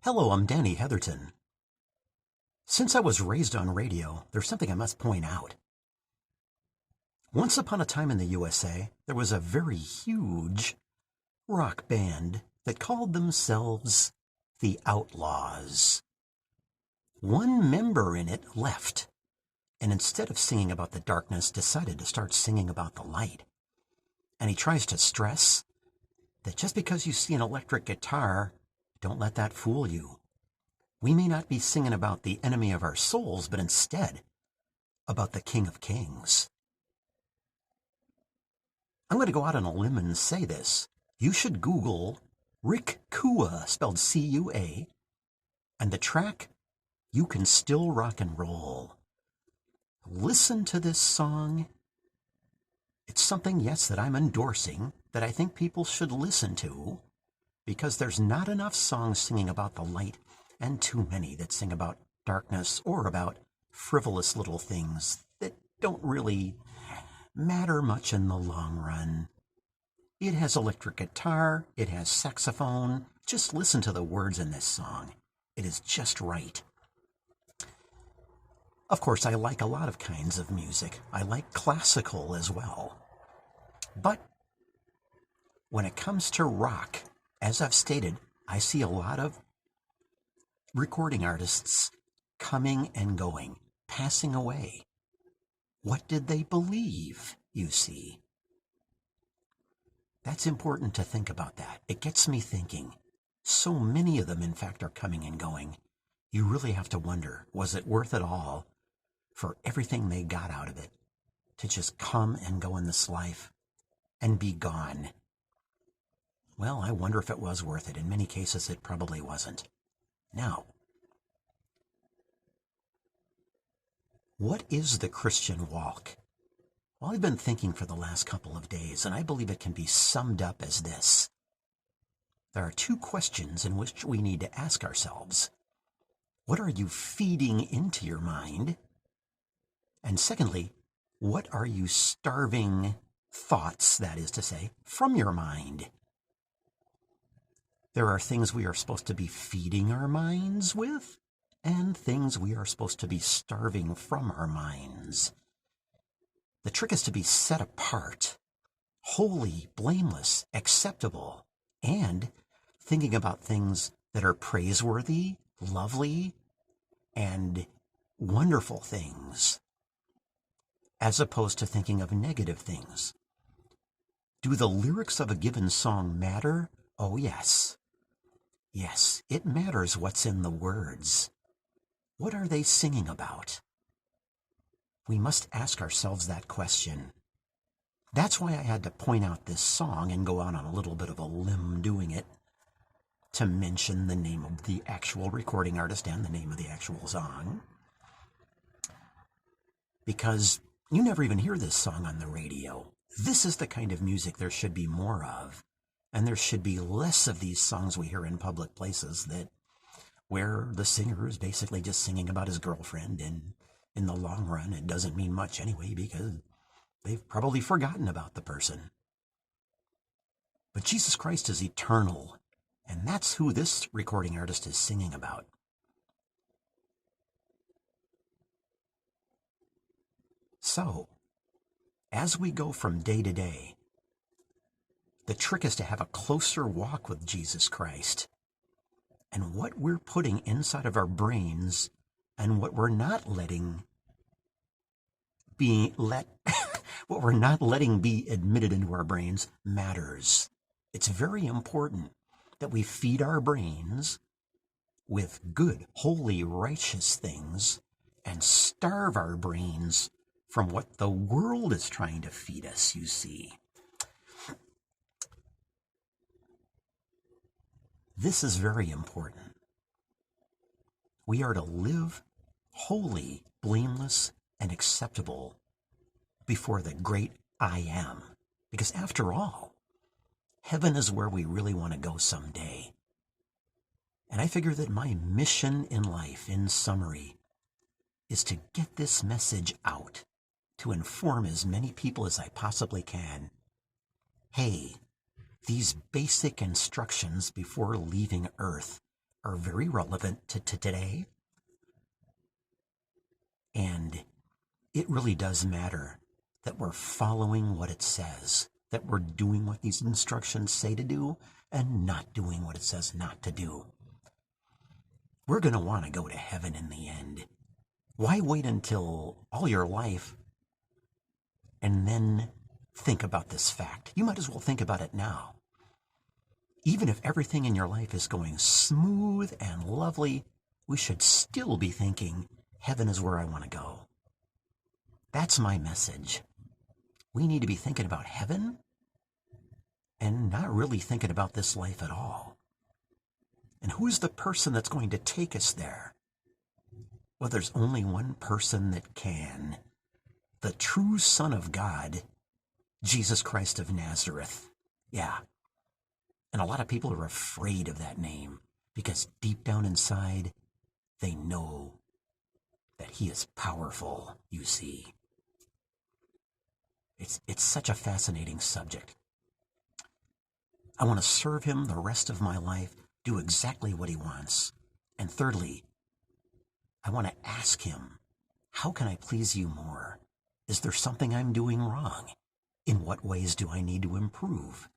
Hello, I'm Danny Heatherton. Since I was raised on radio, there's something I must point out. Once upon a time in the USA, there was a very huge rock band that called themselves the Outlaws. One member in it left, and instead of singing about the darkness, decided to start singing about the light. And he tries to stress that just because you see an electric guitar, don't let that fool you. We may not be singing about the enemy of our souls, but instead about the King of Kings. I'm going to go out on a limb and say this. You should Google Rick Cua, spelled C-U-A, and the track, You Can Still Rock and Roll. Listen to this song. It's something, yes, that I'm endorsing, that I think people should listen to, because there's not enough songs singing about the light and too many that sing about darkness or about frivolous little things that don't really matter much in the long run. It has electric guitar, it has saxophone. Just listen to the words in this song. It is just right. Of course, I like a lot of kinds of music. I like classical as well. But when it comes to rock, as I've stated, I see a lot of recording artists coming and going, passing away. What did they believe, you see? That's important to think about that. It gets me thinking. So many of them, in fact, are coming and going. You really have to wonder, was it worth it all for everything they got out of it to just come and go in this life and be gone? Well, I wonder if it was worth it. In many cases, it probably wasn't. Now, what is the Christian walk? Well, I've been thinking for the last couple of days, and I believe it can be summed up as this. There are two questions in which we need to ask ourselves. What are you feeding into your mind? And secondly, what are you starving thoughts, that is to say, from your mind? There are things we are supposed to be feeding our minds with, and things we are supposed to be starving from our minds. The trick is to be set apart, holy, blameless, acceptable, and thinking about things that are praiseworthy, lovely, and wonderful things, as opposed to thinking of negative things. Do the lyrics of a given song matter? Oh, yes. Yes, it matters what's in the words. What are they singing about? We must ask ourselves that question. That's why I had to point out this song and go out on a little bit of a limb doing it, to mention the name of the actual recording artist and the name of the actual song. Because you never even hear this song on the radio. This is the kind of music there should be more of. And there should be less of these songs we hear in public places where the singer is basically just singing about his girlfriend, and in the long run it doesn't mean much anyway because they've probably forgotten about the person. But Jesus Christ is eternal, and that's who this recording artist is singing about. So, as we go from day to day, the trick is to have a closer walk with Jesus Christ. And what we're putting inside of our brains and what we're not letting be admitted into our brains matters. It's very important that we feed our brains with good, holy, righteous things and starve our brains from what the world is trying to feed us, you see. This is very important. We are to live holy, blameless, and acceptable before the great I Am. Because after all, heaven is where we really want to go someday. And I figure that my mission in life, in summary, is to get this message out, to inform as many people as I possibly can. Hey, these basic instructions before leaving Earth are very relevant to today. And it really does matter that we're following what it says, that we're doing what these instructions say to do and not doing what it says not to do. We're going to want to go to heaven in the end. Why wait until all your life and then think about this fact? You might as well think about it now. Even if everything in your life is going smooth and lovely, we should still be thinking, heaven is where I want to go. That's my message. We need to be thinking about heaven and not really thinking about this life at all. And who's the person that's going to take us there? Well, there's only one person that can. The true Son of God, Jesus Christ of Nazareth. Yeah. And a lot of people are afraid of that name because deep down inside, they know that he is powerful, you see. It's such a fascinating subject. I want to serve him the rest of my life, do exactly what he wants. And thirdly, I want to ask him, how can I please you more? Is there something I'm doing wrong? In what ways do I need to improve?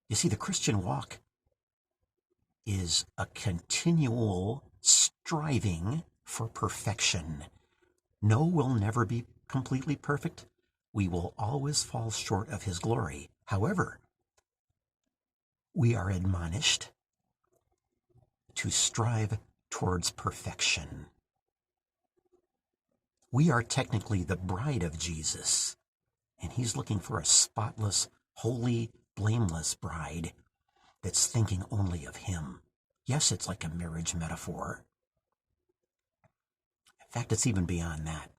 You see, the Christian walk is a continual striving for perfection. No, we'll never be completely perfect. We will always fall short of his glory. However, we are admonished to strive towards perfection. We are technically the bride of Jesus, and he's looking for a spotless, holy, blameless bride that's thinking only of him. Yes, it's like a marriage metaphor. In fact, it's even beyond that.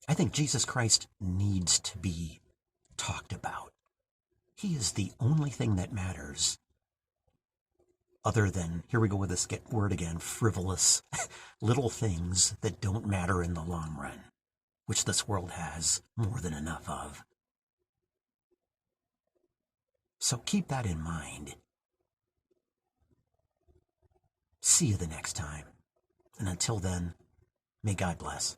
I think Jesus Christ needs to be talked about. He is the only thing that matters other than, here we go with this word again, frivolous little things that don't matter in the long run, which this world has more than enough of. So keep that in mind. See you the next time. And until then, may God bless.